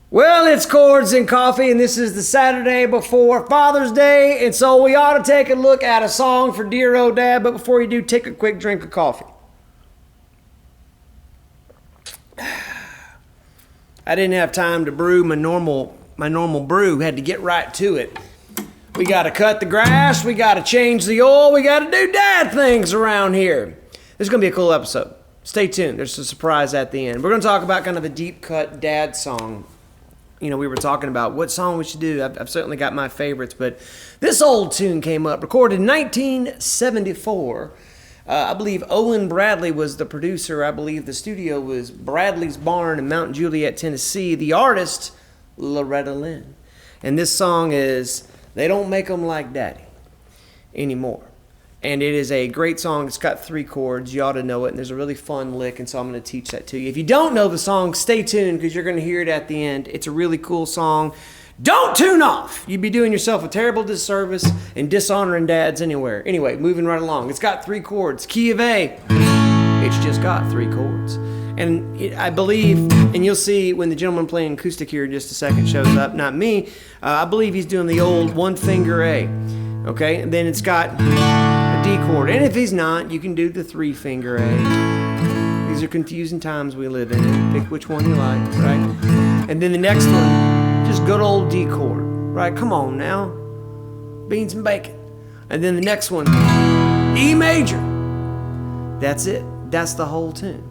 Well, it's Chords and Coffee, and this is the Saturday before Father's Day, and so we ought to take a look at a song for dear old Dad, but before you do, take a quick drink of coffee. I didn't have time to brew my normal brew, had to get right to it. We got to cut the grass, we got to change the oil, we got to do dad things around here. This is going to be a cool episode. Stay tuned, there's a surprise at the end. We're going to talk about kind of a deep cut dad song. You know, we were talking about what song we should do. I've certainly got my favorites, but this old tune came up, recorded in 1974. I believe Owen Bradley was the producer. I believe the studio was Bradley's Barn in Mount Juliet, Tennessee. The artist, Loretta Lynn. And this song is They Don't Make 'Em Like Daddy Anymore. And it is a great song. It's got 3 chords. You ought to know it. And there's a really fun lick, and so I'm going to teach that to you. If you don't know the song, stay tuned because you're going to hear it at the end. It's a really cool song. Don't tune off. You'd be doing yourself a terrible disservice and dishonoring dads anywhere. Anyway, moving right along. It's got 3 chords. Key of A. It's just got 3 chords. And I believe, and you'll see when the gentleman playing acoustic here in just a second shows up, not me, I believe he's doing the old 1 finger A. Okay, and then it's got a D chord. And if he's not, you can do the 3 finger A. These are confusing times we live in. Pick which one you like, right? And then the next one, just good old D chord, right? Come on now. Beans and bacon. And then the next one, E major. That's it. That's the whole tune.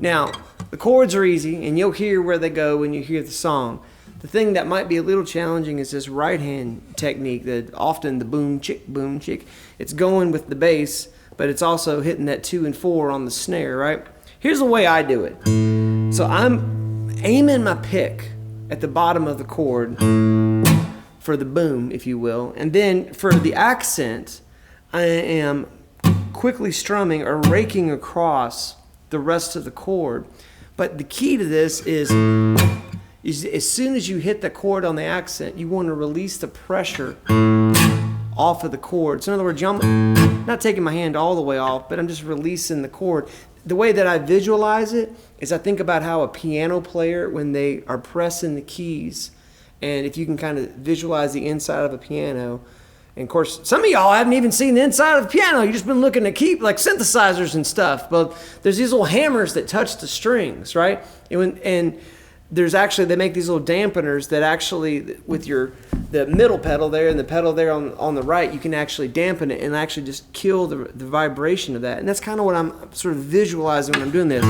Now, the chords are easy, and you'll hear where they go when you hear the song. The thing that might be a little challenging is this right hand technique, that often the boom chick. It's going with the bass, but it's also hitting that 2 and 4 on the snare, right? Here's the way I do it. So I'm aiming my pick at the bottom of the chord for the boom, if you will. And then for the accent, I am quickly strumming or raking across the rest of the chord. But the key to this is as soon as you hit the chord on the accent, you want to release the pressure off of the chord. So in other words, I'm not taking my hand all the way off, but I'm just releasing the chord. The way that I visualize it is I think about how a piano player, when they are pressing the keys, and if you can kind of visualize the inside of a piano, and of course, some of y'all haven't even seen the inside of a piano. You've just been looking at like synthesizers and stuff. But there's these little hammers that touch the strings, right? And there's actually, they make these little dampeners that actually, with the middle pedal there and the pedal there on the right, you can actually dampen it and actually just kill the vibration of that. And that's kind of what I'm sort of visualizing when I'm doing this.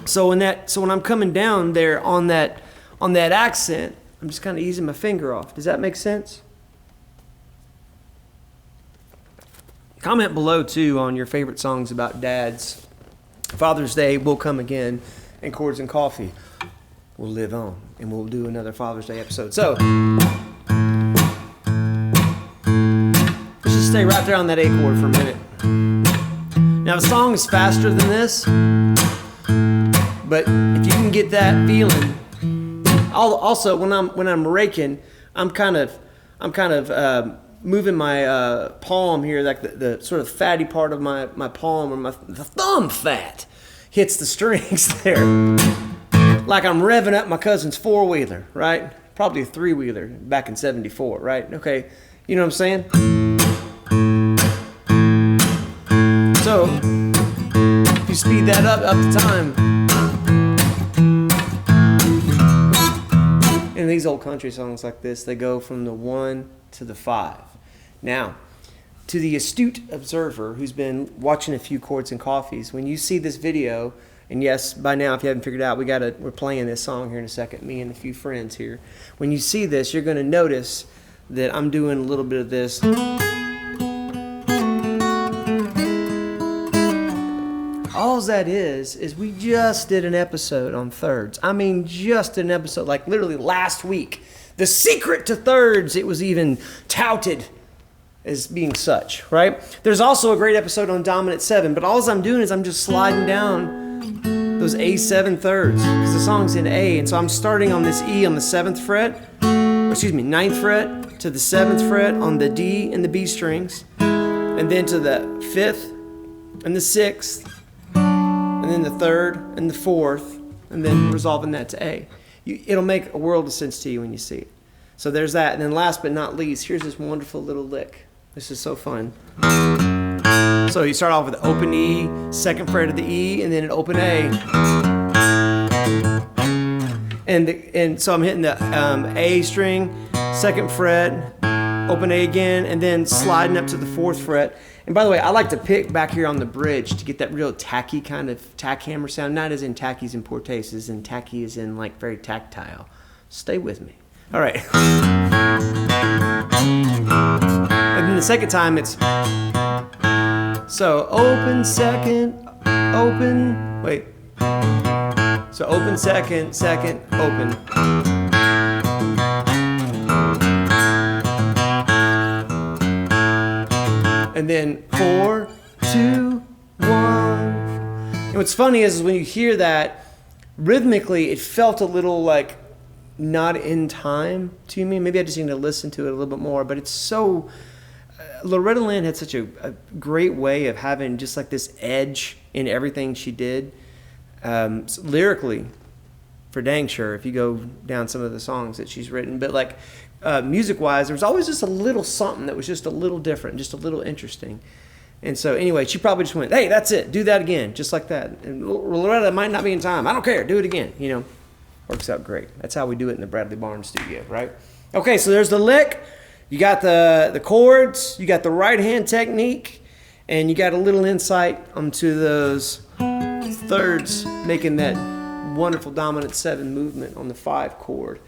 So when I'm coming down there on that accent, I'm just kind of easing my finger off. Does that make sense? Comment below too on your favorite songs about dads. Father's Day will come again, and Chords and Coffee will live on, and we'll do another Father's Day episode. So let's just stay right there on that A chord for a minute. Now the song is faster than this, but if you can get that feeling. Also, when I'm raking, I'm kind of moving my palm here, like the sort of fatty part of my palm, or the thumb fat hits the strings there, like I'm revving up my cousin's 4-wheeler, right? Probably a 3-wheeler back in '74, right? Okay, you know what I'm saying? So if you speed that up to time. In these old country songs like this, they go from the 1 to the 5. Now, to the astute observer who's been watching a few Chords and Coffees, when you see this video, and yes, by now, if you haven't figured it out, we're playing this song here in a second, me and a few friends here. When you see this, you're going to notice that I'm doing a little bit of this. All that is we just did an episode on thirds. I mean, just an episode, like literally last week. The secret to thirds, it was even touted as being such, right? There's also a great episode on dominant 7, but all I'm doing is I'm just sliding down those A7 thirds, because the song's in A, and so I'm starting on this E on the 7th fret, 9th fret to the 7th fret on the D and the B strings, and then to the 5th and the 6th, and then the third, and the fourth, and then resolving that to A. It'll make a world of sense to you when you see it. So there's that. And then last but not least, here's this wonderful little lick. This is so fun. So you start off with the open E, second fret of the E, and then an open A. And so I'm hitting the A string, second fret, open A again, and then sliding up to the fourth fret. And by the way, I like to pick back here on the bridge to get that real tacky kind of tack hammer sound. Not as in tacky as in poor taste, as in tacky as in like very tactile. Stay with me. All right. And then the second time it's so open, second, open, wait. So open, second, second, open. And then 4, 2, 1. And what's funny is when you hear that, rhythmically, it felt a little like not in time to me. Maybe I just need to listen to it a little bit more, but it's so... Loretta Lynn had such a great way of having just like this edge in everything she did. So lyrically, for dang sure, if you go down some of the songs that she's written. But like music-wise, there was always just a little something that was just a little different, just a little interesting. And so anyway, she probably just went, hey, that's it. Do that again, just like that. And Loretta might not be in time. I don't care. Do it again, you know. Works out great. That's how we do it in the Bradley Barnes studio, right? Okay, so there's the lick. You got the chords. You got the right hand technique. And you got a little insight onto those thirds, making that wonderful dominant 7 movement on the 5 chord.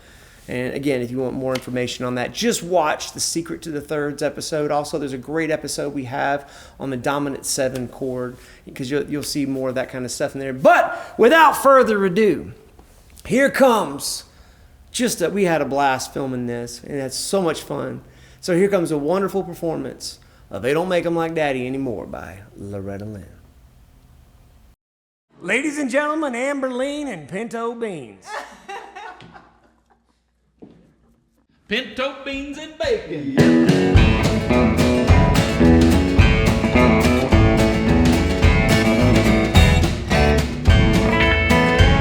And again, if you want more information on that, just watch the Secret to the Thirds episode. Also, there's a great episode we have on the dominant 7 chord, because you'll see more of that kind of stuff in there. But without further ado, here comes we had a blast filming this, and it's so much fun. So here comes a wonderful performance of They Don't Make 'Em Like Daddy Anymore by Loretta Lynn. Ladies and gentlemen, Amberline and Pinto Beans. Pinto beans and bacon.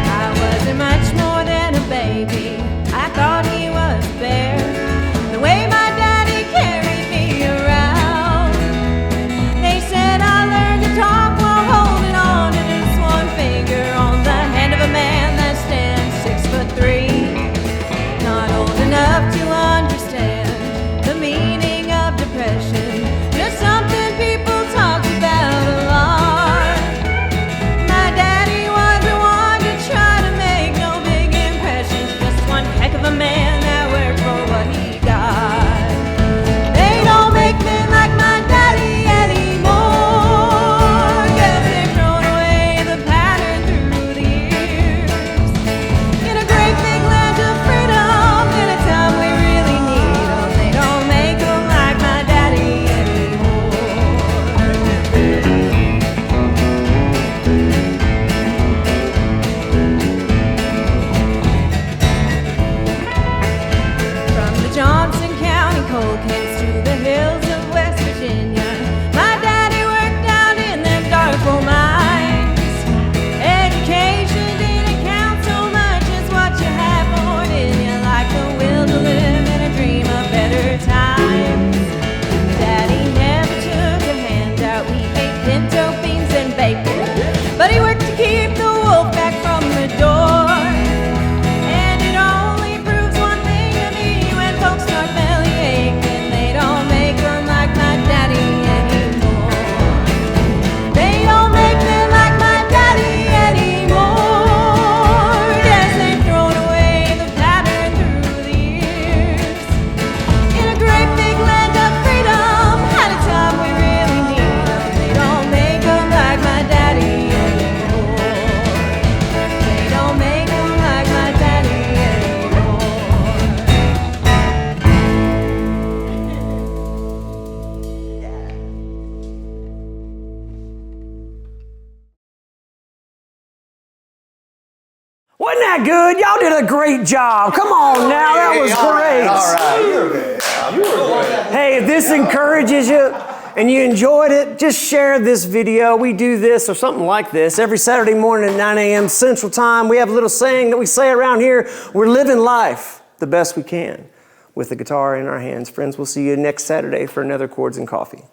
I wasn't much more than a baby. I thought he was fair. The way my daddy carried me around. They said I learned to talk while holding on to just one finger on the hand of a man that stands 6'3". Not old enough to understand the meaning of depression. Just something people talk about a lot. My daddy was the one to try to make no big impressions. Just one heck of a man that worked for what he got. They don't make men like my daddy anymore. Guess they've thrown away the pattern through the years. In a great big land of freedom, in a time we really need 'em. They don't make 'em like my daddy anymore. From the Johnson County coal cans to the hills of West Virginia, my daddy worked down in them dark coal mines. Education didn't count so much as what you had born in you, like the will to live and a dream of better times. Daddy never took a handout. We ate pinto beans and bacon, but he worked to keep the wolf back from the door. And it only proves one thing to me: when folks start belly aching, they don't make 'em like my daddy anymore. They don't make men like my daddy anymore. Guess they've thrown away the pattern through the years. In a great big land of freedom, at a time we really need 'em. They don't make 'em like my daddy anymore. They don't make 'em like my daddy anymore. Wasn't that good? Y'all did a great job. Come on now, that was great. All right, you were good. You were good. Hey, if this encourages you, and you enjoyed it, just share this video. We do this or something like this every Saturday morning at 9 a.m. Central Time. We have a little saying that we say around here. We're living life the best we can with the guitar in our hands. Friends, we'll see you next Saturday for another Chords and Coffee.